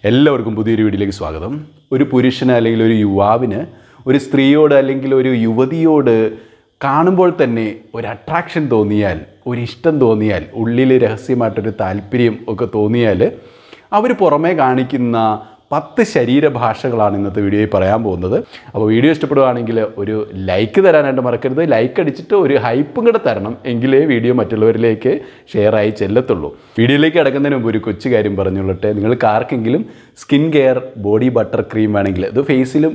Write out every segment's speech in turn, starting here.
എല്ലാവർക്കും പുതിയൊരു വീഡിയോയിലേക്ക് സ്വാഗതം. ഒരു പുരുഷന് അല്ലെങ്കിൽ ഒരു യുവാവിന് ഒരു സ്ത്രീയോട് അല്ലെങ്കിൽ ഒരു യുവതിയോട് കാണുമ്പോൾ തന്നെ ഒരു അട്രാക്ഷൻ തോന്നിയാൽ, ഒരു ഇഷ്ടം തോന്നിയാൽ, ഉള്ളിൽ രഹസ്യമായിട്ടൊരു താല്പര്യം ഒക്കെ തോന്നിയാൽ അവർ പുറമേ കാണിക്കുന്ന 10 ശരീരഭാഷകളാണ് ഇന്നത്തെ വീഡിയോയിൽ പറയാൻ പോകുന്നത്. അപ്പോൾ വീഡിയോ ഇഷ്ടപ്പെടുകയാണെങ്കിൽ ഒരു ലൈക്ക് തരാനായിട്ട് മറക്കരുത്. ലൈക്ക് അടിച്ചിട്ട് ഒരു ഹൈപ്പും കൂടെ തരണം, എങ്കിലേ വീഡിയോ മറ്റുള്ളവരിലേക്ക് ഷെയറായി ചെല്ലത്തുള്ളൂ. വീഡിയോയിലേക്ക് കിടക്കുന്നതിന് മുമ്പ് ഒരു കൊച്ചു കാര്യം പറഞ്ഞുകൊള്ളട്ടെ. നിങ്ങൾക്ക് ആർക്കെങ്കിലും skin care body butter cream വേണമെങ്കിൽ ഇത് ഫേസിലും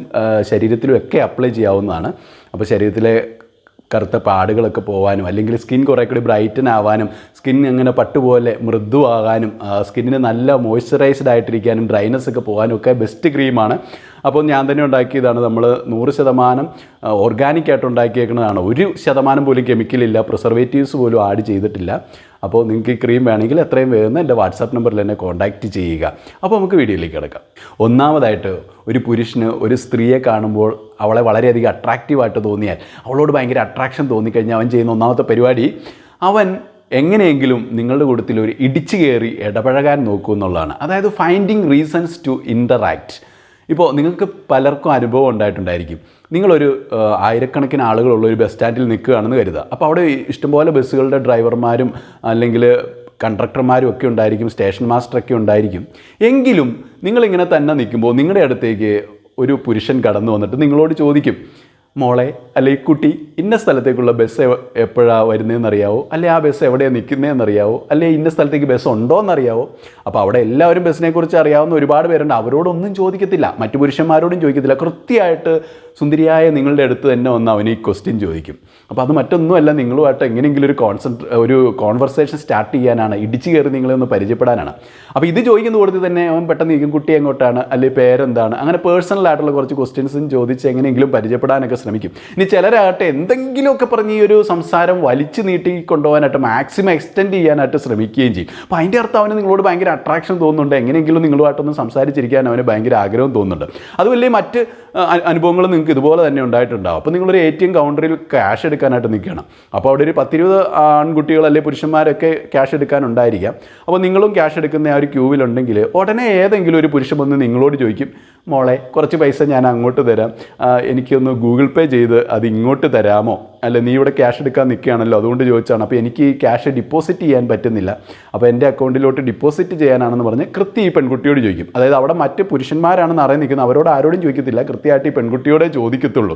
ശരീരത്തിലും ഒക്കെ അപ്ലൈ ചെയ്യാവുന്നതാണ്. അപ്പോൾ ശരീരത്തിലെ കറുത്ത പാടുകളൊക്കെ പോകാനും അല്ലെങ്കിൽ സ്കിൻ കുറേ കൂടി ബ്രൈറ്റൻ ആവാനും സ്കിൻ അങ്ങനെ പട്ടുപോലെ മൃദുവാകാനും സ്കിന്നിന് നല്ല മോയ്സ്ചറൈസ്ഡ് ആയിട്ടിരിക്കാനും ഡ്രൈനെസ് ഒക്കെ പോകാനും ഒക്കെ ബെസ്റ്റ് ക്രീമാണ്. അപ്പോൾ ഞാൻ തന്നെ ഉണ്ടാക്കിയതാണ്. നമ്മൾ 100% ഓർഗാനിക്കായിട്ട് ഉണ്ടാക്കിയേക്കുന്നതാണ്. 1% പോലും കെമിക്കലില്ല, പ്രിസർവേറ്റീവ്സ് പോലും ആഡ് ചെയ്തിട്ടില്ല. അപ്പോൾ നിങ്ങൾക്ക് ഈ ക്രീം വേണമെങ്കിൽ എത്രയും വേഗം എൻ്റെ വാട്സാപ്പ് നമ്പറിൽ എന്നെ കോൺടാക്റ്റ് ചെയ്യുക. അപ്പോൾ നമുക്ക് വീഡിയോയിലേക്ക് കിടക്കാം. ഒന്നാമതായിട്ട്, ഒരു പുരുഷന് ഒരു സ്ത്രീയെ കാണുമ്പോൾ അവളെ വളരെയധികം അട്രാക്റ്റീവായിട്ട് തോന്നിയാൽ, അവളോട് ഭയങ്കര അട്രാക്ഷൻ തോന്നിക്കഴിഞ്ഞാൽ അവൻ ചെയ്യുന്ന ഒന്നാമത്തെ പരിപാടി, അവൻ എങ്ങനെയെങ്കിലും നിങ്ങളുടെ കൂട്ടത്തിൽ ഒരു ഇടിച്ചു കയറി ഇടപഴകാൻ നോക്കൂ എന്നുള്ളതാണ്. അതായത് ഫൈൻഡിങ് റീസൺസ് ടു ഇൻ്ററാക്റ്റ്. ഇപ്പോൾ നിങ്ങൾക്ക് പലർക്കും അനുഭവം ഉണ്ടായിട്ടുണ്ടായിരിക്കും. നിങ്ങളൊരു ആയിരക്കണക്കിന് ആളുകളുള്ള ഒരു ബസ് സ്റ്റാൻഡിൽ നിൽക്കുകയാണെന്ന് കരുതുക. അപ്പോൾ അവിടെ ഇഷ്ടംപോലെ ബസ്സുകളുടെ ഡ്രൈവർമാരും അല്ലെങ്കിൽ കണ്ടക്ടർമാരും ഒക്കെ ഉണ്ടായിരിക്കും, സ്റ്റേഷൻ മാസ്റ്ററൊക്കെ ഉണ്ടായിരിക്കും. എങ്കിലും നിങ്ങളിങ്ങനെ തന്നെ നിൽക്കുമ്പോൾ നിങ്ങളുടെ അടുത്തേക്ക് ഒരു പുരുഷൻ കടന്നു വന്നിട്ട് നിങ്ങളോട് ചോദിക്കും, മോളെ അല്ലെ ഈ കുട്ടി, ഇന്ന സ്ഥലത്തേക്കുള്ള ബസ് എപ്പോഴാണ് വരുന്നതെന്നറിയാവോ, അല്ലെ ആ ബസ് എവിടെയാണ് നിൽക്കുന്നതെന്നറിയാവോ, അല്ലെ ഇന്ന സ്ഥലത്തേക്ക് ബസ് ഉണ്ടോ എന്നറിയാവോ. അപ്പോൾ അവിടെ എല്ലാവരും ബസ്സിനെക്കുറിച്ച് അറിയാവുന്ന ഒരുപാട് പേരുണ്ട്. അവരോടൊന്നും ചോദിക്കത്തില്ല, മറ്റു പുരുഷന്മാരോടും ചോദിക്കത്തില്ല. കൃത്യമായിട്ട് സുന്ദരിയായ നിങ്ങളുടെ അടുത്ത് തന്നെ വന്ന് അവന് ഈ ക്വസ്റ്റ്യൻ ചോദിക്കും. അപ്പോൾ അത് മറ്റൊന്നുമല്ല, നിങ്ങളുമായിട്ട് എങ്ങനെയെങ്കിലും ഒരു കോൺവെർസേഷൻ സ്റ്റാർട്ട് ചെയ്യാനാണ്, ഇടിച്ചു കയറി നിങ്ങളെ ഒന്ന് പരിചയപ്പെടാനാണ്. അപ്പോൾ ഇത് ചോദിക്കുന്ന കൂട്ടത്തിൽ തന്നെ അവൻ പെട്ടെന്ന് ചോദിക്കും, കുട്ടി എങ്ങോട്ടാണ്, അല്ലെങ്കിൽ പേരെന്താണ്, അങ്ങനെ പേഴ്സണലായിട്ടുള്ള കുറച്ച് ക്വസ്റ്റ്യൻസും ചോദിച്ച് എങ്ങനെയെങ്കിലും പരിചയപ്പെടാനൊക്കെ ശ്രമിക്കും. ഇനി ചിലരാകട്ടെ എന്തെങ്കിലുമൊക്കെ പറഞ്ഞ് ഈ ഒരു സംസാരം വലിച്ചു നീട്ടി കൊണ്ടുപോകാനായിട്ട് മാക്സിമം എക്സ്റ്റെൻഡ് ചെയ്യാനായിട്ട് ശ്രമിക്കുകയും ചെയ്യും. അപ്പോൾ അതിൻ്റെ അർത്ഥം അവന് നിങ്ങളോട് ഭയങ്കര അട്രാക്ഷൻ തോന്നുന്നുണ്ട്, എങ്ങനെയെങ്കിലും നിങ്ങളുമായിട്ടൊന്ന് സംസാരിച്ചിരിക്കാൻ അവന് ഭയങ്കര ആഗ്രഹം തോന്നുന്നുണ്ട്. അതുമല്ലേ മറ്റ് അനുഭവങ്ങൾ നിങ്ങൾക്ക് ഇതുപോലെ തന്നെ ഉണ്ടായിട്ടുണ്ടാവും. അപ്പോൾ നിങ്ങളൊരു ATM കൗണ്ടറിൽ ക്യാഷ് എടുക്കാനായിട്ട് നിൽക്കണം. അപ്പോൾ അവിടെ ഒരു 10-20 ആൺകുട്ടികൾ അല്ലെങ്കിൽ പുരുഷന്മാരൊക്കെ ക്യാഷ് എടുക്കാനുണ്ടായിരിക്കാം. അപ്പോൾ നിങ്ങളും ക്യാഷ് എടുക്കുന്ന ആ ഒരു ക്യൂവിലുണ്ടെങ്കിൽ ഉടനെ ഏതെങ്കിലും ഒരു പുരുഷൻ വന്ന് നിങ്ങളോട് ചോദിക്കും, മോളെ കുറച്ച് പൈസ ഞാൻ അങ്ങോട്ട് തരാം, എനിക്കൊന്ന് ഗൂഗിൾ പേ ചെയ്ത് അത് ഇങ്ങോട്ട് തരാമോ, അല്ല നീ ഇവിടെ ക്യാഷ് എടുക്കാൻ നിൽക്കുകയാണല്ലോ അതുകൊണ്ട് ചോദിച്ചാണ്, അപ്പോൾ എനിക്ക് ഈ ക്യാഷ് ഡിപ്പോസിറ്റ് ചെയ്യാൻ പറ്റുന്നില്ല, അപ്പോൾ എൻ്റെ അക്കൗണ്ടിലോട്ട് ഡിപ്പോസിറ്റ് ചെയ്യാനാണെന്ന് പറഞ്ഞ് കൃത്യം ഈ പെൺകുട്ടിയോട് ചോദിക്കും. അതായത് അവിടെ മറ്റ് പുരുഷന്മാരാണെന്ന് അറിയാൻ നിൽക്കുന്നത്, അവരോട് ആരോടും ചോദിക്കത്തില്ല, കൃത്യമായിട്ട് ഈ പെൺകുട്ടിയോടെ ചോദിക്കത്തുള്ളൂ.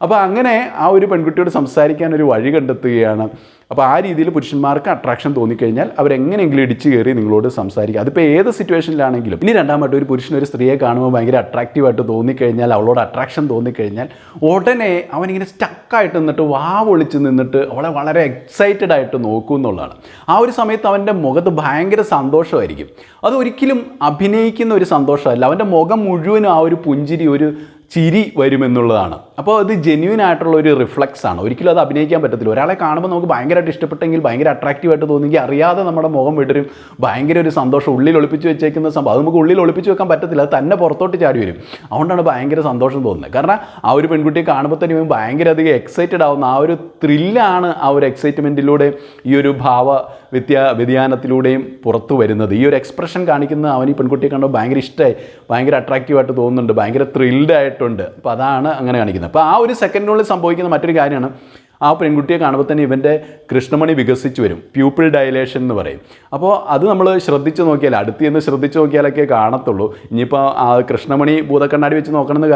അപ്പോൾ അങ്ങനെ ആ ഒരു പെൺകുട്ടിയോട് സംസാരിക്കാൻ ഒരു വഴി കണ്ടെത്തുകയാണ്. അപ്പോൾ ആ രീതിയിൽ പുരുഷന്മാർക്ക് അട്രാക്ഷൻ തോന്നിക്കഴിഞ്ഞാൽ അവരെങ്ങനെയെങ്കിലും ഇടിച്ചു കയറി നിങ്ങളോട് സംസാരിക്കുക. അതിപ്പോൾ ഏത് സിറ്റുവേഷനിലാണെങ്കിലും. ഇനി രണ്ടാമത്തെ, ഒരു പുരുഷൻ ഒരു സ്ത്രീയെ കാണുമ്പോൾ ഭയങ്കര അട്രാക്റ്റീവായിട്ട് തോന്നിക്കഴിഞ്ഞാൽ, അവളോട് അട്രാക്ഷൻ തോന്നിക്കഴിഞ്ഞാൽ ഉടനെ അവനിങ്ങനെ സ്റ്റക്കായിട്ട് നിന്നിട്ട് പൊളിച്ച് നിന്നിട്ട് അവളെ വളരെ എക്സൈറ്റഡ് ആയിട്ട് നോക്കൂ എന്നുള്ളതാണ്. ആ ഒരു സമയത്ത് അവൻ്റെ മുഖത്ത് ഭയങ്കര സന്തോഷമായിരിക്കും. അത് ഒരിക്കലും അഭിനയിക്കുന്ന ഒരു സന്തോഷമല്ല, അവൻ്റെ മുഖം മുഴുവനും ആ ഒരു പുഞ്ചിരി, ഒരു ചിരി വരുമെന്നുള്ളതാണ്. അപ്പോൾ അത് ജെന്യൂൻ ആയിട്ടുള്ള ഒരു റിഫ്ലക്സ് ആണ്. ഒരിക്കലും അത് അഭിനയിക്കാൻ പറ്റത്തില്ല. ഒരാളെ കാണുമ്പോൾ നമുക്ക് ഭയങ്കരമായിട്ട് ഇഷ്ടപ്പെട്ടെങ്കിൽ, ഭയങ്കര അട്രാക്റ്റീവായിട്ട് തോന്നുമെങ്കിൽ അറിയാതെ നമ്മുടെ മുഖം വിടരും. ഭയങ്കര ഒരു സന്തോഷം ഉള്ളിൽ ഒളിപ്പിച്ച് വെച്ചേക്കുന്ന സംഭവം, അത് നമുക്ക് ഉള്ളിൽ ഒളിപ്പിച്ച് വെക്കാൻ പറ്റത്തില്ല, അത് തന്നെ പുറത്തോട്ട് ചാടി വരും. അതുകൊണ്ടാണ് ഭയങ്കര സന്തോഷം തോന്നുന്നത്. കാരണം ആ ഒരു പെൺകുട്ടിയെ കാണുമ്പോൾ തന്നെ ഭയങ്കര അധികം എക്സൈറ്റഡ് ആവുന്ന ആ ഒരു ത്രില്ലാണ് ആ ഒരു എക്സൈറ്റ്മെൻറ്റിലൂടെ, ഈ ഒരു വ്യതിയാനത്തിലൂടെയും പുറത്തു വരുന്നത്. ഈ ഒരു എക്സ്പ്രഷൻ കാണിക്കുന്ന അവൻ ഈ പെൺകുട്ടിയെ കണ്ടപ്പോൾ ഭയങ്കര ഇഷ്ടമായി, ഭയങ്കര അട്രാക്റ്റീവായിട്ട് തോന്നുന്നുണ്ട്, ഭയങ്കര ത്രിൽഡ് ആയിട്ടുണ്ട്. അപ്പോൾ അതാണ് അങ്ങനെ കാണിക്കുന്നത്. അപ്പോൾ ആ ഒരു സെക്കൻഡിനുള്ളിൽ സംഭവിക്കുന്ന മറ്റൊരു കാര്യമാണ്, ആ പെൺകുട്ടിയെ കാണുമ്പോൾ തന്നെ ഇവൻ്റെ കൃഷ്ണമണി വികസിച്ച് വരും, പ്യൂപ്പിൾ ഡയലേഷൻ എന്ന് പറയും. അപ്പോൾ അത് നമ്മൾ ശ്രദ്ധിച്ച് നോക്കിയാൽ, അടുത്ത് നിന്ന് ശ്രദ്ധിച്ച് നോക്കിയാലൊക്കെ കാണത്തുള്ളൂ. ഇനിയിപ്പോൾ ആ കൃഷ്ണമണി ഭൂതക്കണ്ണാടി വെച്ച് നോക്കണമെന്ന്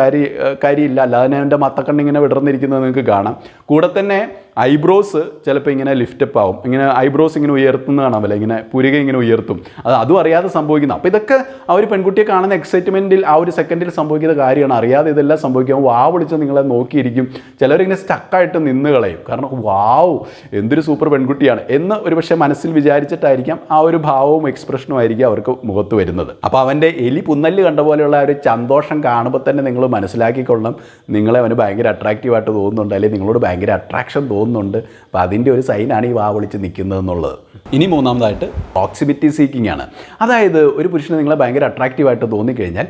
കാര്യമില്ല, അല്ലാതെ എൻ്റെ മത്തക്കണ്ണിങ്ങനെ വിടർന്നിരിക്കുന്നത് നിങ്ങൾക്ക് കാണാം. കൂടെ തന്നെ ഐബ്രോസ് ചിലപ്പോൾ ഇങ്ങനെ ലിഫ്റ്റപ്പ് ആവും, ഇങ്ങനെ ഐബ്രോസ് ഇങ്ങനെ ഉയർത്തുന്ന കാണാമല്ലോ, ഇങ്ങനെ പുരിക ഇങ്ങനെ ഉയർത്തും, അതും അറിയാതെ സംഭവിക്കുന്നു. അപ്പോൾ ഇതൊക്കെ ആ ഒരു പെൺകുട്ടിയെ കാണുന്ന എക്സൈറ്റ്മെൻറ്റിൽ ആ ഒരു സെക്കൻഡിൽ സംഭവിക്കുന്ന കാര്യമാണ്. അറിയാതെ ഇതെല്ലാം സംഭവിക്കും. വിളിച്ച് നിങ്ങളെ നോക്കിയിരിക്കും. ചിലരിങ്ങനെ സ്റ്റക്കായിട്ട് നിന്ന് കളയും, കാരണം വാവ് എന്തൊരു സൂപ്പർ പെൺകുട്ടിയാണ് എന്ന് ഒരുപക്ഷെ മനസ്സിൽ വിചാരിച്ചിട്ടായിരിക്കാം ആ ഒരു ഭാവവും എക്സ്പ്രഷനും ആയിരിക്കും അവർക്ക് മുഖത്ത് വരുന്നത്. അപ്പോൾ അവൻ്റെ എലി പുന്നല്ല് കണ്ട പോലെയുള്ള ആ ഒരു സന്തോഷം കാണുമ്പോൾ തന്നെ നിങ്ങൾ മനസ്സിലാക്കിക്കൊള്ളണം, നിങ്ങളെ അവന് ഭയങ്കര അട്രാക്റ്റീവായിട്ട് തോന്നുന്നുണ്ട്, അല്ലെങ്കിൽ നിങ്ങളോട് ഭയങ്കര അട്രാക്ഷൻ തോന്നുന്നുണ്ട്. അപ്പോൾ അതിൻ്റെ ഒരു സൈനാണ് ഈ വിളിച്ച് നിൽക്കുന്നത് എന്നുള്ളത്. ഇനി മൂന്നാമതായിട്ട് പ്രോക്സിമിറ്റി സീക്കിംഗ് ആണ്. അതായത് ഒരു പുരുഷന് നിങ്ങളെ ഭയങ്കര അട്രാക്റ്റീവായിട്ട് തോന്നിക്കഴിഞ്ഞാൽ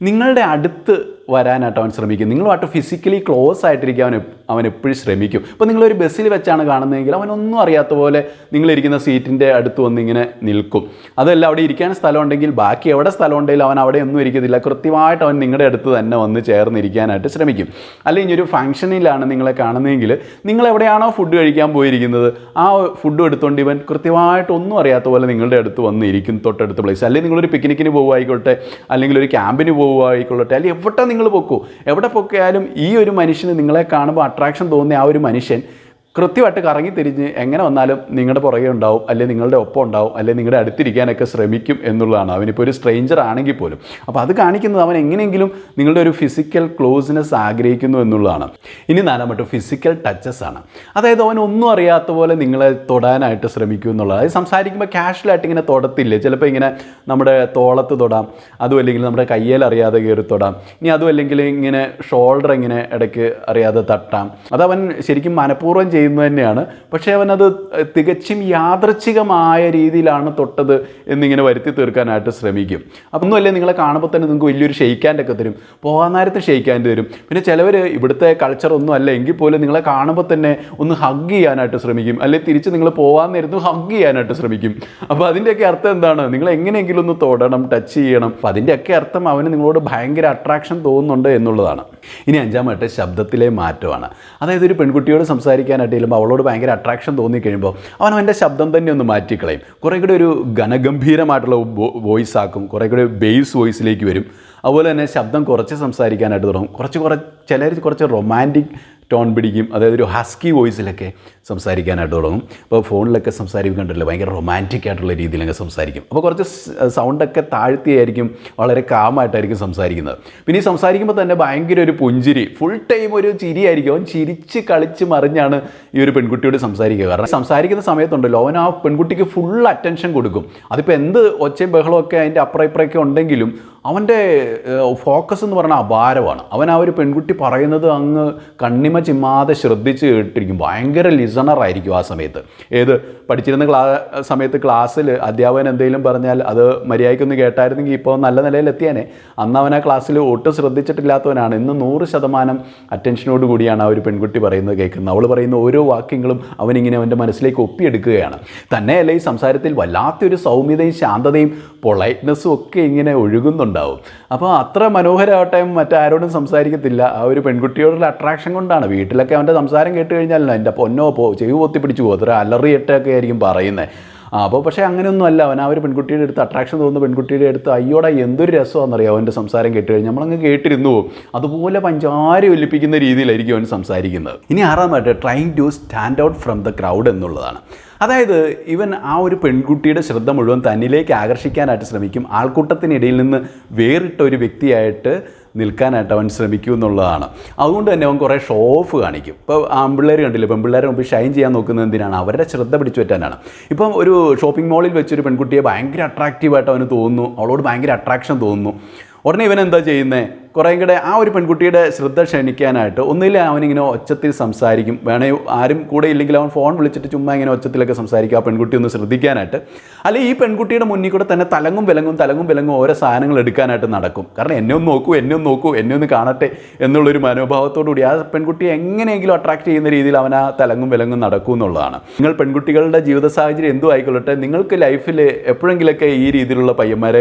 നിങ്ങളുടെ അടുത്ത് വരാനായിട്ട് അവൻ ശ്രമിക്കും. നിങ്ങളുമായിട്ട് ഫിസിക്കലി ക്ലോസ് ആയിട്ടിരിക്കാൻ അവൻ എപ്പോഴും ശ്രമിക്കും. ഇപ്പോൾ നിങ്ങളൊരു ബസ്സിൽ വെച്ചാണ് കാണുന്നതെങ്കിൽ അവനൊന്നും അറിയാത്ത പോലെ നിങ്ങളിരിക്കുന്ന സീറ്റിൻ്റെ അടുത്ത് വന്ന് ഇങ്ങനെ നിൽക്കും. അതല്ല അവിടെ ഇരിക്കാൻ സ്ഥലം ഉണ്ടെങ്കിൽ ബാക്കി എവിടെ സ്ഥലം ഉണ്ടെങ്കിലും അവൻ അവിടെ ഒന്നും ഇരിക്കത്തില്ല. കൃത്യമായിട്ട് അവൻ നിങ്ങളുടെ അടുത്ത് തന്നെ വന്ന് ചേർന്നിരിക്കാനായിട്ട് ശ്രമിക്കും. അല്ലെങ്കിൽ ഒരു ഫംഗ്ഷനിലാണ് നിങ്ങളെ കാണുന്നതെങ്കിൽ നിങ്ങൾ എവിടെയാണോ ഫുഡ് കഴിക്കാൻ പോയിരിക്കുന്നത് ആ ഫുഡും എടുത്തുകൊണ്ട് ഇവൻ കൃത്യമായിട്ട് ഒന്നും അറിയാത്ത പോലെ നിങ്ങളുടെ അടുത്ത് വന്ന് ഇരിക്കും, തൊട്ടടുത്ത പ്ലേസ്. അല്ലെങ്കിൽ നിങ്ങളൊരു പിക്നിക്കിന് പോകുമായിക്കോട്ടെ, അല്ലെങ്കിൽ ഒരു ക്യാമ്പിന് പോകുമായിക്കൊള്ളട്ടെ, അല്ലെങ്കിൽ എവിടെ നിങ്ങൾ പൊക്കോ, എവിടെ പൊക്കിയാലും ഈ ഒരു മനുഷ്യന് നിങ്ങളെ കാണുമ്പോൾ അട്രാക്ഷൻ തോന്നിയ ആ ഒരു മനുഷ്യൻ കൃത്യമായിട്ട് കറങ്ങി തിരിഞ്ഞ് എങ്ങനെ വന്നാലും നിങ്ങളുടെ പുറകെ ഉണ്ടാവും, അല്ലെങ്കിൽ നിങ്ങളുടെ ഒപ്പം ഉണ്ടാവും, അല്ലെങ്കിൽ നിങ്ങളുടെ അടുത്തിരിക്കാനൊക്കെ ശ്രമിക്കും എന്നുള്ളതാണ്. അവനിപ്പോൾ ഒരു സ്ട്രേഞ്ചർ ആണെങ്കിൽ പോലും. അപ്പോൾ അത് കാണിക്കുന്നത് അവൻ എങ്ങനെയെങ്കിലും നിങ്ങളുടെ ഒരു ഫിസിക്കൽ ക്ലോസ്നെസ് ആഗ്രഹിക്കുന്നു എന്നുള്ളതാണ്. ഇനി നാലാമത്തെ ഫിസിക്കൽ ടച്ചസ് ആണ്. അതായത് അവൻ ഒന്നും അറിയാത്ത പോലെ നിങ്ങളെ തൊടാനായിട്ട് ശ്രമിക്കും എന്നുള്ളത്. അതായത് സംസാരിക്കുമ്പോൾ കാഷ്വലായിട്ട് ഇങ്ങനെ തൊടത്തില്ലേ, ചിലപ്പോൾ ഇങ്ങനെ നമ്മുടെ തോളത്ത് തൊടാം, അതും അല്ലെങ്കിൽ നമ്മുടെ കയ്യിൽ അറിയാതെ കയറി തൊടാം, ഇനി അതും അല്ലെങ്കിൽ ഇങ്ങനെ ഷോൾഡർ ഇങ്ങനെ ഇടയ്ക്ക് അറിയാതെ തട്ടാം. അതവൻ ശരിക്കും മനഃപൂർവ്വം ചെയ്യുന്നത് തന്നെയാണ്. പക്ഷേ അവനത് തികച്ചും യാദൃച്ഛികമായ രീതിയിലാണ് തൊട്ടത് എന്നിങ്ങനെ വരുത്തി തീർക്കാനായിട്ട് ശ്രമിക്കും. ഒന്നുമല്ലേ, നിങ്ങളെ കാണുമ്പോൾ തന്നെ നിങ്ങൾക്ക് വലിയൊരു ഷെയ്ക്കാൻ്റൊക്കെ തരും, പോകാൻ നേരത്ത് ഷെയ്ക്കാൻ്റ് തരും. പിന്നെ ചിലവർ ഇവിടുത്തെ കൾച്ചർ ഒന്നും അല്ല എങ്കിൽ പോലും നിങ്ങളെ കാണുമ്പോൾ തന്നെ ഒന്ന് ഹഗ് ചെയ്യാനായിട്ട് ശ്രമിക്കും, അല്ലെങ്കിൽ തിരിച്ച് നിങ്ങൾ പോകാൻ നേരത്ത് ഹഗ് ചെയ്യാനായിട്ട് ശ്രമിക്കും. അപ്പോൾ അതിൻ്റെയൊക്കെ അർത്ഥം എന്താണ്? നിങ്ങൾ എങ്ങനെയെങ്കിലും ഒന്ന് തൊടണം, ടച്ച് ചെയ്യണം. അപ്പോൾ അതിൻ്റെയൊക്കെ അർത്ഥം അവന് നിങ്ങളോട് ഭയങ്കര അട്രാക്ഷൻ തോന്നുന്നുണ്ട് എന്നുള്ളതാണ്. ഇനി അഞ്ചാമത്തെ ശബ്ദത്തിലെ മാറ്റമാണ്. അതായത് ഒരു പെൺകുട്ടിയോട് സംസാരിക്കാനായിട്ട് ചെല്ലുമ്പോൾ അവളോട് ഭയങ്കര അട്രാക്ഷൻ തോന്നിക്കഴിയുമ്പോൾ അവൻ അവൻ്റെ ശബ്ദം തന്നെ ഒന്ന് മാറ്റിക്കളയും. കുറേ കൂടെ ഒരു ഘനഗംഭീരമായിട്ടുള്ള വോയിസ് ആക്കും, കുറേ കൂടെ ബേസ് വോയിസിലേക്ക് വരും. അതുപോലെ തന്നെ ശബ്ദം കുറച്ച് സംസാരിക്കാനായിട്ട് തുടങ്ങും. ചിലർ കുറച്ച് റൊമാൻറ്റിക് ടോൺ പിടിക്കും, അതായത് ഒരു ഹസ്കി വോയിസിലൊക്കെ സംസാരിക്കാനായിട്ട് തുടങ്ങും. ഇപ്പോൾ ഫോണിലൊക്കെ സംസാരിക്കണ്ടല്ലോ, ഭയങ്കര റൊമാൻറ്റിക് ആയിട്ടുള്ള രീതിയിലൊക്കെ സംസാരിക്കും. അപ്പോൾ കുറച്ച് സൗണ്ടൊക്കെ താഴ്ത്തിയായിരിക്കും, വളരെ കാമായിട്ടായിരിക്കും സംസാരിക്കുന്നത്. പിന്നെ ഈ സംസാരിക്കുമ്പോൾ തന്നെ ഭയങ്കര ഒരു പുഞ്ചിരി, ഫുൾ ടൈം ഒരു ചിരിയായിരിക്കും. അവൻ ചിരിച്ച് കളിച്ച് മറിഞ്ഞാണ് ഈ ഒരു പെൺകുട്ടിയോട് സംസാരിക്കുക. കാരണം സംസാരിക്കുന്ന സമയത്തുണ്ടല്ലോ അവൻ ആ പെൺകുട്ടിക്ക് ഫുൾ അറ്റൻഷൻ കൊടുക്കും. അതിപ്പോൾ എന്ത് ഒച്ചയും ബഹളമൊക്കെ അതിൻ്റെ അപ്പുറം ഇപ്പുറമൊക്കെ ഉണ്ടെങ്കിലും അവൻ്റെ ഫോക്കസ് എന്ന് പറഞ്ഞാൽ അപാരമാണ്. അവൻ ആ ഒരു പെൺകുട്ടി പറയുന്നത് അങ്ങ് കണ്ണിമ ചിമ്മാതെ ശ്രദ്ധിച്ച് കേട്ടിരിക്കും. ഭയങ്കര ലിസണറായിരിക്കും ആ സമയത്ത്. പഠിച്ചിരുന്ന സമയത്ത് ക്ലാസ്സിൽ അധ്യാപകൻ എന്തെങ്കിലും പറഞ്ഞാൽ അത് മര്യാദയ്ക്കൊന്ന് കേട്ടായിരുന്നെങ്കിൽ ഇപ്പോൾ നല്ല നിലയിലെത്തിയാനേ. അന്ന് അവൻ ആ ക്ലാസ്സിൽ ഒട്ടും ശ്രദ്ധിച്ചിട്ടില്ലാത്തവനാണ്. ഇന്ന് 100% അറ്റൻഷനോട് കൂടിയാണ് ആ ഒരു പെൺകുട്ടി പറയുന്നത് കേൾക്കുന്നത്. അവൾ പറയുന്ന ഓരോ വാക്യങ്ങളും അവനിങ്ങനെ അവൻ്റെ മനസ്സിലേക്ക് ഒപ്പിയെടുക്കുകയാണ്. തന്നെയല്ല ഈ സംസാരത്തിൽ വല്ലാത്തൊരു സൗമ്യതയും ശാന്തതയും പൊളൈറ്റ്നെസ്സും ഒക്കെ ഇങ്ങനെ ഒഴുകുന്നുണ്ടാവും. അപ്പോൾ അത്ര മനോഹരമാവട്ടെ മറ്റാരോടും സംസാരിക്കത്തില്ല. ആ ഒരു പെൺകുട്ടിയോടുള്ള അട്രാക്ഷൻ കൊണ്ടാണ്. വീട്ടിലൊക്കെ അവൻ്റെ സംസാരം കേട്ട് കഴിഞ്ഞാൽ എൻ്റെ പൊന്നോ ചെവി പൊത്തി പിടിച്ചു പോകും, അത്ര അലറിയിട്ടൊക്കെ ആയിരിക്കും പറയുന്നത്. അപ്പോൾ പക്ഷേ അങ്ങനെയൊന്നും അല്ല. അവൻ ആ ഒരു പെൺകുട്ടിയുടെ അടുത്ത് അട്രാക്ഷൻ തോന്നുന്ന പെൺകുട്ടിയുടെ അടുത്ത് അയ്യോടാ എന്തൊരു രസമാണെന്നറിയാം അവൻ്റെ സംസാരം കേട്ട് കഴിഞ്ഞാൽ നമ്മളങ്ങ് കേട്ടിരുന്നു പോകും. അതുപോലെ പഞ്ചാര ഒലിപ്പിക്കുന്ന രീതിയിലായിരിക്കും അവൻ സംസാരിക്കുന്നത്. ഇനി ആറാമത്തെ trying to stand out from the crowd എന്നുള്ളതാണ്. അതായത് ഇവൻ ആ ഒരു പെൺകുട്ടിയുടെ ശ്രദ്ധ മുഴുവൻ തന്നിലേക്ക് ആകർഷിക്കാനായിട്ട് ശ്രമിക്കും. ആൾക്കൂട്ടത്തിനിടയിൽ നിന്ന് വേറിട്ട ഒരു വ്യക്തിയായിട്ട് നിൽക്കാനായിട്ട് അവൻ ശ്രമിക്കും എന്നുള്ളതാണ്. അതുകൊണ്ട് തന്നെ അവൻ കുറേ ഷോ ഓഫ് കാണിക്കും. ഇപ്പോൾ ആൺപിള്ളേർ കണ്ടില്ല, പെൺപിള്ളേരെ മുമ്പ് ഷൈൻ ചെയ്യാൻ നോക്കുന്നത് എന്തിനാണ്? അവരുടെ ശ്രദ്ധ പിടിച്ചു പറ്റാനാണ്. ഇപ്പം ഒരു ഷോപ്പിംഗ് മോളിൽ വെച്ചൊരു പെൺകുട്ടിയെ ഭയങ്കര അട്രാക്റ്റീവായിട്ട് അവന് തോന്നുന്നു, അവളോട് ഭയങ്കര അട്രാക്ഷൻ തോന്നുന്നു. ഉടനെ ഇവൻ എന്താ ചെയ്യുന്നത്? കുറേ കൂടെ ആ ഒരു പെൺകുട്ടിയുടെ ശ്രദ്ധ ക്ഷണിക്കാനായിട്ട് ഒന്നില്ല അവനിങ്ങനെ ഒച്ചത്തിൽ സംസാരിക്കും. വേണേൽ ആരും കൂടെ ഇല്ലെങ്കിൽ അവൻ ഫോൺ വിളിച്ചിട്ട് ചുമ്മാ ഇങ്ങനെ ഒച്ചത്തിലൊക്കെ സംസാരിക്കും, ആ പെൺകുട്ടി ഒന്ന് ശ്രദ്ധിക്കാനായിട്ട്. അല്ലെങ്കിൽ ഈ പെൺകുട്ടിയുടെ മുന്നിൽ കൂടെ തന്നെ തലങ്ങും വിലങ്ങും ഓരോ സാധനങ്ങൾ എടുക്കാനായിട്ട് നടക്കും. കാരണം എന്നെ ഒന്ന് നോക്കൂ, എന്നെ ഒന്ന് കാണട്ടെ എന്നുള്ളൊരു മനോഭാവത്തോടു കൂടി ആ പെൺകുട്ടിയെ എങ്ങനെയെങ്കിലും അട്രാക്റ്റ് ചെയ്യുന്ന രീതിയിൽ അവൻ ആ തലങ്ങും വിലങ്ങും നടക്കും എന്നുള്ളതാണ്. നിങ്ങൾ പെൺകുട്ടികളുടെ ജീവിത സാഹചര്യം എന്തും ആയിക്കൊള്ളട്ടെ, നിങ്ങൾക്ക് ലൈഫിൽ എപ്പോഴെങ്കിലൊക്കെ ഈ രീതിയിലുള്ള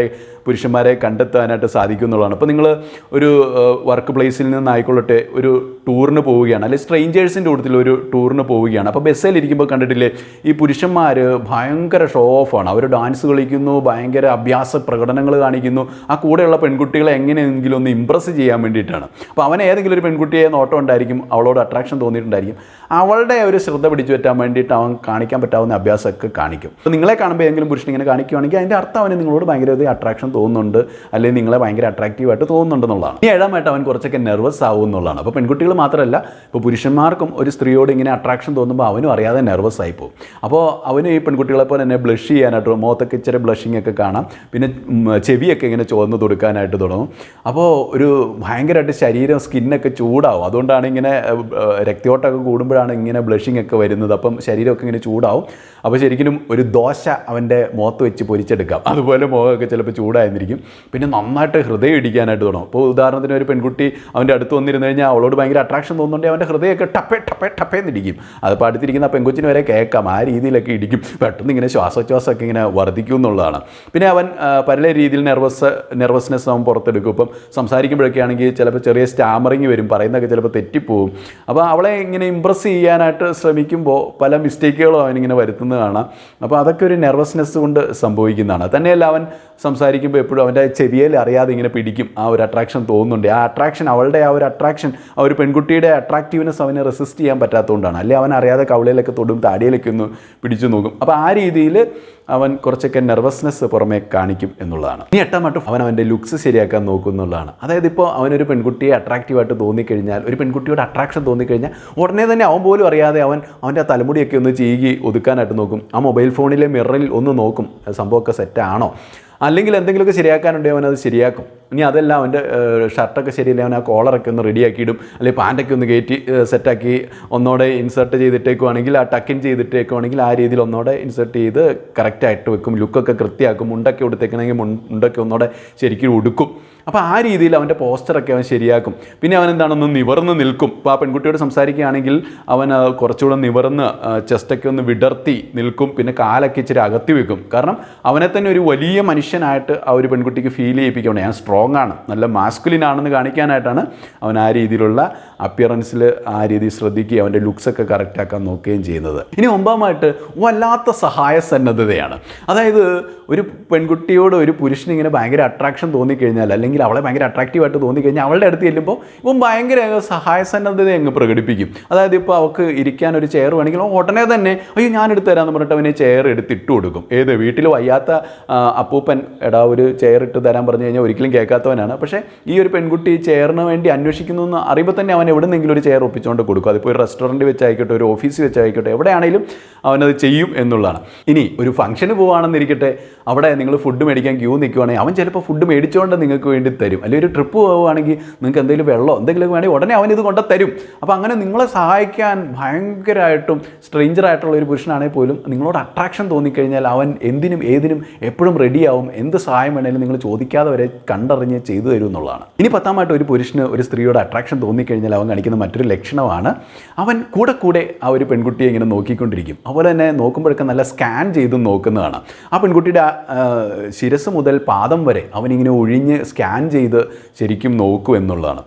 പുരുഷന്മാരെ കണ്ടെത്താനായിട്ട് സാധിക്കും എന്നുള്ളതാണ്. അപ്പോൾ നിങ്ങൾ ഒരു വർക്ക് പ്ലേസിൽ നിന്നായിക്കൊള്ളട്ടെ ഒരു ടൂറിന് പോവുകയാണ്, അല്ലെങ്കിൽ സ്ട്രേഞ്ചേഴ്സിൻ്റെ കൂട്ടത്തിൽ ഒരു ടൂറിന് പോവുകയാണ്. അപ്പോൾ ബസ്സിലിരിക്കുമ്പോൾ കണ്ടിട്ടില്ലേ ഈ പുരുഷന്മാർ ഭയങ്കര ഷോ ഓഫാണ്. അവർ ഡാൻസ് കളിക്കുന്നു, ഭയങ്കര അഭ്യാസ പ്രകടനങ്ങൾ കാണിക്കുന്നു. ആ കൂടെയുള്ള പെൺകുട്ടികളെ എങ്ങനെയെങ്കിലും ഒന്ന് ഇമ്പ്രസ് ചെയ്യാൻ വേണ്ടിയിട്ടാണ്. അപ്പോൾ അവൻ ഏതെങ്കിലും ഒരു പെൺകുട്ടിയെ നോട്ടം ഉണ്ടായിരിക്കും, അവളോട് അട്രാക്ഷൻ തോന്നിയിട്ടുണ്ടായിരിക്കും. അവളുടെ ഒരു ശ്രദ്ധ പിടിച്ചു പറ്റാൻ വേണ്ടിയിട്ട് അവൻ കാണിക്കാൻ പറ്റാവുന്ന അഭ്യാസമൊക്കെ കാണിക്കും. അപ്പോൾ നിങ്ങളെ കാണുമ്പോൾ ഏതെങ്കിലും പുരുഷൻ ഇങ്ങനെ കാണിക്കുകയാണെങ്കിൽ അതിൻ്റെ അർത്ഥം അവന് നിങ്ങളോട് ഭയങ്കര അട്രാക്ഷൻ തോന്നുന്നുണ്ട്, അല്ലെങ്കിൽ നിങ്ങളെ ഭയങ്കര അട്രാക്റ്റീവായിട്ട് തോന്നുന്നുണ്ടെന്നുള്ളതാണ്. ഇനി ഏഴാമായിട്ട് അവൻ കുറച്ചൊക്കെ നെർവസ് ആവും എന്നുള്ളതാണ്. അപ്പോൾ പെൺകുട്ടികൾ മാത്രമല്ല, ഇപ്പോൾ പുരുഷന്മാർക്കും ഒരു സ്ത്രീയോട് ഇങ്ങനെ അട്രാക്ഷൻ തോന്നുമ്പോൾ അവനും അറിയാതെ നെർവസ് ആയി പോകും. അപ്പോൾ അവന് ഈ പെൺകുട്ടികളെ പോലെ തന്നെ ബ്ലഷ് ചെയ്യാനായിട്ട് മുഖത്തൊക്കെ ഇച്ചിരി ബ്ലഷിങ് ഒക്കെ കാണാം. പിന്നെ ചെവിയൊക്കെ ഇങ്ങനെ ചുവന്ന് കൊടുക്കാനായിട്ട് തുടങ്ങും. അപ്പോൾ ഒരു ഭയങ്കരമായിട്ട് ശരീരം സ്കിന്നൊക്കെ ചൂടാവും. അതുകൊണ്ടാണ് ഇങ്ങനെ രക്തയോട്ടമൊക്കെ കൂടുമ്പോഴാണ് ഇങ്ങനെ ബ്ലഷിങ് ഒക്കെ വരുന്നത്. അപ്പം ശരീരമൊക്കെ ഇങ്ങനെ ചൂടാവും. അപ്പോൾ ശരിക്കും ഒരു ദോശ അവൻ്റെ മുഖത്ത് വെച്ച് പൊരിച്ചെടുക്കാം. അതുപോലെ മുഖമൊക്കെ ചിലപ്പോൾ ചൂടായിരിക്കും. പിന്നെ നന്നായിട്ട് ഹൃദയം ഇടിക്കാനായിട്ട് തുടങ്ങും. അപ്പോൾ ഉദാഹരണത്തിന് ഒരു പെൺകുട്ടി അവൻ്റെ അടുത്ത് വന്നിരുന്നു കഴിഞ്ഞാൽ അവളോട് ഭയങ്കര അട്രാക്ഷൻ തോന്നുന്നുണ്ടെങ്കിൽ അവൻ്റെ ഹൃദയമൊക്കെ ടപ്പേന്ന് ഇടിക്കും. അതിപ്പോൾ അടുത്തിരിക്കുന്ന ആ പെൺകൊച്ചിന് വരെ കേൾക്കാം, ആ രീതിയിലൊക്കെ ഇടിക്കും. പെട്ടെന്ന് ഇങ്ങനെ ശ്വാസോച്ഛ്വാസമൊക്കെ ഇങ്ങനെ വർദ്ധിക്കും എന്നുള്ളതാണ്. പിന്നെ അവൻ പല രീതിയിൽ നെർവസ്നെസ് അവൻ പുറത്തെടുക്കും. ഇപ്പം സംസാരിക്കുമ്പോഴൊക്കെ ആണെങ്കിൽ ചിലപ്പോൾ ചെറിയ സ്റ്റാമറിങ് വരും, പറയുന്നതൊക്കെ ചിലപ്പോൾ തെറ്റിപ്പോവും. അപ്പോൾ അവളെ ഇങ്ങനെ ഇമ്പ്രസ് ചെയ്യാനായിട്ട് ശ്രമിക്കുമ്പോൾ പല മിസ്റ്റേക്കുകളും അവനിങ്ങനെ വരുത്തുന്നത് കാണാം. അപ്പോൾ അതൊക്കെ ഒരു നെർവസ്നെസ് കൊണ്ട് സംഭവിക്കുന്നതാണ്. തന്നെയല്ല അവൻ സംസാരിക്കുമ്പോൾ എപ്പോഴും അവൻ്റെ ചെവിയിൽ അറിയാതെ ഇങ്ങനെ പിടിക്കും, ആ ഒരു അട്രാക്ഷൻ തോന്നുന്നുണ്ട്. ആ അട്രാക്ഷൻ, അവളുടെ ആ ഒരു അട്രാക്ഷൻ, ആ ഒരു പെൺകുട്ടിയുടെ അട്രാക്റ്റീവ്നെസ് അവന് റെസിസ്റ്റ് ചെയ്യാൻ പറ്റാത്തതുകൊണ്ടാണ്. അല്ലെങ്കിൽ അവൻ അറിയാതെ കവളയിലൊക്കെ തൊടും, താടിയിലൊക്കെ ഒന്ന് പിടിച്ചു നോക്കും. അപ്പോൾ ആ രീതിയിൽ അവൻ കുറച്ചൊക്കെ നെർവസ്നെസ് പുറമേ കാണിക്കും എന്നുള്ളതാണ്. ഇനി എട്ടാമട്ട് അവൻ്റെ ലുക്സ് ശരിയാക്കാൻ നോക്കും എന്നുള്ളതാണ്. അതായത് ഇപ്പോൾ അവനൊരു പെൺകുട്ടിയെ അട്രാക്റ്റീവായിട്ട് തോന്നിക്കഴിഞ്ഞാൽ, ഒരു പെൺകുട്ടിയോട് അട്രാക്ഷൻ തോന്നിക്കഴിഞ്ഞാൽ ഉടനെ തന്നെ അവൻ പോലും അറിയാതെ അവൻ്റെ ആ തലമുടിയൊക്കെ ഒന്ന് ചീകി ഒതുക്കാനായിട്ട് നോക്കും. ആ മൊബൈൽ ഫോണിലെ മിററിൽ ഒന്ന് നോക്കും, സംഭവമൊക്കെ സെറ്റാണോ, അല്ലെങ്കിൽ എന്തെങ്കിലുമൊക്കെ ശരിയാക്കാനുണ്ടെങ്കിൽ അവനത് ശരിയാക്കും. ഇനി അതെല്ലാം അവൻ്റെ ഷർട്ടൊക്കെ ശരിയല്ല, അവൻ ആ കോളറൊക്കെ ഒന്ന് റെഡിയാക്കിയിടും, അല്ലെങ്കിൽ പാൻറ്റൊക്കെ ഒന്ന് കയറ്റി സെറ്റാക്കി ഒന്നോടെ ഇൻസേർട്ട് ചെയ്തിട്ടേക്കുവാണെങ്കിൽ, ആ ടക്കിൻ ചെയ്തിട്ടേക്കുവാണെങ്കിൽ ആ രീതിയിൽ ഒന്നോടെ ഇൻസേർട്ട് ചെയ്ത് കറക്റ്റായിട്ട് വെക്കും. ലുക്കൊക്കെ കൃത്യമാക്കും. മുണ്ടൊക്കെ ഉടുത്തേക്കണമെങ്കിൽ മുണ്ടൊക്കെ ഒന്നോടെ ശരിക്കും ഉടുക്കും. അപ്പോൾ ആ രീതിയിൽ അവൻ്റെ പോസ്റ്ററൊക്കെ അവൻ ശരിയാക്കും. പിന്നെ അവൻ എന്താണെന്ന് നിവർന്ന് നിൽക്കും. ഇപ്പോൾ ആ പെൺകുട്ടിയോട് സംസാരിക്കുകയാണെങ്കിൽ അവൻ കുറച്ചുകൂടെ നിവർന്ന് ചെസ്റ്റൊക്കെ ഒന്ന് വിടർത്തി നിൽക്കും. പിന്നെ കാലൊക്കെ ഇച്ചിരി അകത്തി വെക്കും. കാരണം അവനെ തന്നെ ഒരു വലിയ മനുഷ്യനായിട്ട് ആ ഒരു പെൺകുട്ടിക്ക് ഫീൽ ചെയ്യിപ്പിക്കണം. ഞാൻ സ്ട്രോങ് ആണ്, നല്ല മാസ്കുലിൻ ആണെന്ന് കാണിക്കാനായിട്ടാണ് അവൻ ആ രീതിയിലുള്ള അപ്പിയറൻസിൽ ആ രീതിയിൽ ശ്രദ്ധിക്കുകയും അവൻ്റെ ലുക്സൊക്കെ കറക്റ്റാക്കാൻ നോക്കുകയും ചെയ്യുന്നത്. ഇനി ഒമ്പതാമായിട്ട് വല്ലാത്ത സഹായ സന്നദ്ധതയാണ്. അതായത് ഒരു പെൺകുട്ടിയോട് ഒരു പുരുഷന് ഇങ്ങനെ ഭയങ്കര അട്രാക്ഷൻ തോന്നിക്കഴിഞ്ഞാൽ, അല്ലെങ്കിൽ അവളെ ഭയങ്കര അട്രാക്റ്റീവായിട്ട് തോന്നിക്കഴിഞ്ഞാൽ അവളുടെ അടുത്ത് ചെല്ലുമ്പോൾ ഇവൻ ഭയങ്കര സഹായ സന്നദ്ധത അങ്ങ് പ്രകടിപ്പിക്കും. അതായത് ഇപ്പോൾ അവൾക്ക് ഇരിക്കാൻ ഒരു ചെയർ വേണമെങ്കിൽ ഉടനെ തന്നെ അയ്യോ ഞാൻ എടുത്തു തരാമെന്ന് പറഞ്ഞിട്ട് അവന് ചെയർ എടുത്തിട്ട് കൊടുക്കും. ഏത് വീട്ടിൽ വയ്യാത്ത അപ്പൂപ്പൻ എടാ ഒരു ചെയർ ഇട്ട് തരാൻ പറഞ്ഞു കഴിഞ്ഞാൽ ഒരിക്കലും കേൾക്കാത്തവനാണ്. പക്ഷേ ഈ ഒരു പെൺകുട്ടി ചെയറിന് വേണ്ടി അന്വേഷിക്കുന്നു എന്ന് അറിയുമ്പോൾ തന്നെ അവൻ എവിടെന്നെങ്കിലും ഒരു ചെയർ ഒപ്പിച്ചുകൊണ്ട് കൊടുക്കും. അതിപ്പോൾ ഒരു റെസ്റ്റോറൻറ്റ് വെച്ചായിക്കോട്ടെ, ഒരു ഓഫീസ് വെച്ചായിക്കോട്ടെ, എവിടെയാണെങ്കിലും അവനത് ചെയ്യും എന്നുള്ളതാണ്. ഇനി ഒരു ഫംഗ്ഷന് പോവുകയാണെന്നിരിക്കട്ടെ, അവിടെ നിങ്ങൾ ഫുഡ് മേടിക്കാൻ ക്യൂ നിൽക്കുവാണെങ്കിൽ അവൻ ചിലപ്പോൾ ഫുഡ് മേടിച്ചുകൊണ്ട് നിങ്ങൾക്ക് വേണ്ടി തരും. അല്ലെങ്കിൽ ഒരു ട്രിപ്പ് പോവുകയാണെങ്കിൽ നിങ്ങൾക്ക് എന്തെങ്കിലും വെള്ളമോ എന്തെങ്കിലും വേണമെങ്കിൽ ഉടനെ അവൻ ഇത് കൊണ്ട് തരും. അപ്പോൾ അങ്ങനെ നിങ്ങളെ സഹായിക്കാൻ ഭയങ്കരമായിട്ടും സ്ട്രേഞ്ചറായിട്ടുള്ള ഒരു പുരുഷനാണെങ്കിൽ പോലും നിങ്ങളോട് അട്രാക്ഷൻ തോന്നിക്കഴിഞ്ഞാൽ അവൻ എന്തിനും ഏതിനും എപ്പോഴും റെഡിയാവും. എന്ത് സഹായം വേണമെങ്കിലും നിങ്ങൾ ചോദിക്കാതെ വരെ കണ്ടറിഞ്ഞ് ചെയ്തു തരും എന്നുള്ളതാണ്. ഇനി പത്താമായിട്ട് ഒരു പുരുഷന് ഒരു സ്ത്രീയോട് അട്രാക്ഷൻ തോന്നിക്കഴിഞ്ഞാൽ അവൻ കാണിക്കുന്ന മറ്റൊരു ലക്ഷണമാണ് അവൻ കൂടെ ആ ഒരു പെൺകുട്ടിയെ ഇങ്ങനെ നോക്കിക്കൊണ്ടിരിക്കും. അതുപോലെ തന്നെ നോക്കുമ്പോഴൊക്കെ നല്ല സ്കാൻ ചെയ്ത് നോക്കുന്നതാണ്. ആ പെൺകുട്ടിയുടെ ശിരസ് മുതൽ പാദം വരെ അവനിങ്ങനെ ഒഴിഞ്ഞ് സ്കാൻ ചെയ്ത് ശരിക്കും നോക്കും എന്നുള്ളതാണ്.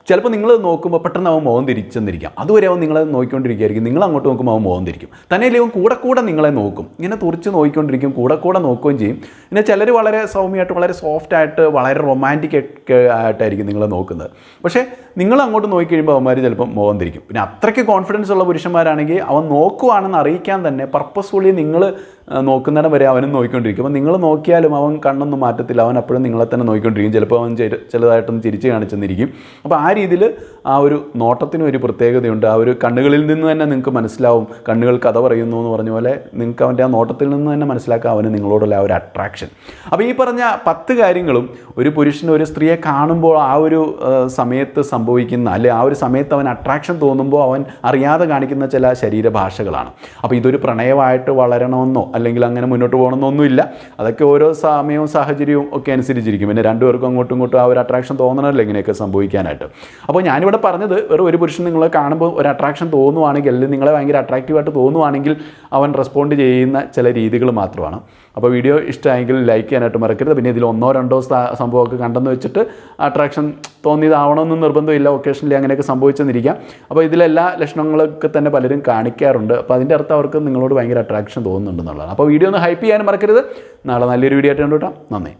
ചിലപ്പോൾ നിങ്ങൾ നോക്കുമ്പോൾ പെട്ടെന്ന് അവൻ മുഖം തിരിച്ചെന്നിരിക്കാം. അതുവരെ അവൻ നിങ്ങളെ നോക്കിക്കൊണ്ടിരിക്കുകയായിരിക്കും. നിങ്ങൾ അങ്ങോട്ട് നോക്കുമ്പോൾ അവൻ മുഖം തിരിക്കും. തന്നെയല്ലേ അവൻ കൂടെ നിങ്ങളെ നോക്കും. ഇങ്ങനെ തുറച്ച് നോക്കിക്കൊണ്ടിരിക്കും, കൂടെ നോക്കുകയും ചെയ്യും. പിന്നെ ചിലർ വളരെ സൗമ്യമായിട്ട്, വളരെ സോഫ്റ്റായിട്ട്, വളരെ റൊമാൻറ്റിക് ഒക്കെ ആയിട്ടായിരിക്കും നിങ്ങളെ നോക്കുന്നത്. പക്ഷേ നിങ്ങൾ അങ്ങോട്ട് നോക്കിക്കഴിയുമ്പോൾ അവന്മാർ ചിലപ്പം മുഖം തിരിക്കും. പിന്നെ അത്രയ്ക്ക് കോൺഫിഡൻസ് ഉള്ള പുരുഷന്മാരാണെങ്കിൽ അവൻ നോക്കുവാണെന്ന് അറിയിക്കാൻ തന്നെ പർപ്പസ്ഫുള്ളി നിങ്ങൾ നോക്കുന്നിടം വരെ അവനും നോക്കിക്കൊണ്ടിരിക്കും. അപ്പോൾ നിങ്ങൾ നോക്കിയാലും അവൻ കണ്ണൊന്നും മാറ്റത്തില്ല, അവൻ അപ്പോഴും നിങ്ങളെ തന്നെ നോക്കിക്കൊണ്ടിരിക്കും. ചിലപ്പോൾ അവൻ ചെറുതായിട്ടൊന്ന് ചിരിച്ച് കാണിച്ചെന്നിരിക്കും. അപ്പോൾ ആ രീതിയിൽ ആ ഒരു നോട്ടത്തിനും ഒരു പ്രത്യേകതയുണ്ട്. ആ ഒരു കണ്ണുകളിൽ നിന്ന് തന്നെ നിങ്ങൾക്ക് മനസ്സിലാവും, കണ്ണുകൾ കഥ പറയുന്നു എന്ന് പറഞ്ഞ പോലെ നിങ്ങൾക്ക് അവൻ്റെ ആ നോട്ടത്തിൽ നിന്ന് തന്നെ മനസ്സിലാക്കാം അവന് നിങ്ങളോടുള്ള ആ ഒരു അട്രാക്ഷൻ. അപ്പോൾ ഈ പറഞ്ഞ 10 കാര്യങ്ങളും ഒരു പുരുഷന് ഒരു സ്ത്രീയെ കാണുമ്പോൾ ആ ഒരു സമയത്ത് സംഭവിക്കുന്ന, അല്ലെ ആ ഒരു സമയത്ത് അവൻ അട്രാക്ഷൻ തോന്നുമ്പോൾ അവൻ അറിയാതെ കാണിക്കുന്ന ചില ശരീരഭാഷകളാണ്. അപ്പോൾ ഇതൊരു പ്രണയമായിട്ട് വളരണമെന്നോ അല്ലെങ്കിൽ അങ്ങനെ മുന്നോട്ട് പോകണമെന്നൊന്നുമില്ല. അതൊക്കെ ഓരോ സമയവും സാഹചര്യവും ഒക്കെ അനുസരിച്ചിരിക്കും. പിന്നെ രണ്ടുപേർക്കും അങ്ങോട്ടും ഇങ്ങോട്ടും ആ ഒരു അട്രാക്ഷൻ തോന്നണമല്ലോ ഇങ്ങനെയൊക്കെ സംഭവിക്കാനായിട്ട്. അപ്പോൾ ഞാനിവിടെ പറഞ്ഞത് വെറും ഒരു പുരുഷൻ നിങ്ങളെ കാണുമ്പോൾ ഒരു അട്രാക്ഷൻ തോന്നുവാണെങ്കിൽ, അല്ലെങ്കിൽ നിങ്ങളെ ഭയങ്കര അട്രാക്റ്റീവായിട്ട് തോന്നുവാണെങ്കിൽ അവൻ റെസ്പോണ്ട് ചെയ്യുന്ന ചില രീതികൾ മാത്രമാണ്. അപ്പോൾ വീഡിയോ ഇഷ്ടമായെങ്കിൽ ലൈക്ക് ചെയ്യാനായിട്ട് മറക്കരുത്. പിന്നെ ഇതിൽ 1-2 സംഭവമൊക്കെ കണ്ടെന്ന് വെച്ചിട്ട് അട്രാക്ഷൻ തോന്നിയതാവണമെന്ന് നിർബന്ധമില്ല. ഒക്കേഷനിൽ അങ്ങനെയൊക്കെ സംഭവിച്ചെന്നിരിക്കാം. അപ്പോൾ ഇതിലെല്ലാ ലക്ഷണങ്ങളൊക്കെ തന്നെ പലരും കാണിക്കാറുണ്ട്. അപ്പോൾ അതിൻ്റെ അർത്ഥം അവർക്ക് നിങ്ങളോട് ഭയങ്കര അട്രാക്ഷൻ തോന്നുന്നുണ്ടെന്നുള്ളതാണ്. അപ്പോൾ വീഡിയോ ഒന്ന് ഹൈപ്പ് ചെയ്യാനും മറക്കരുത്. നാളെ നല്ലൊരു വീഡിയോ ആയിട്ട് കണ്ടുകിട്ടാം. നന്ദി.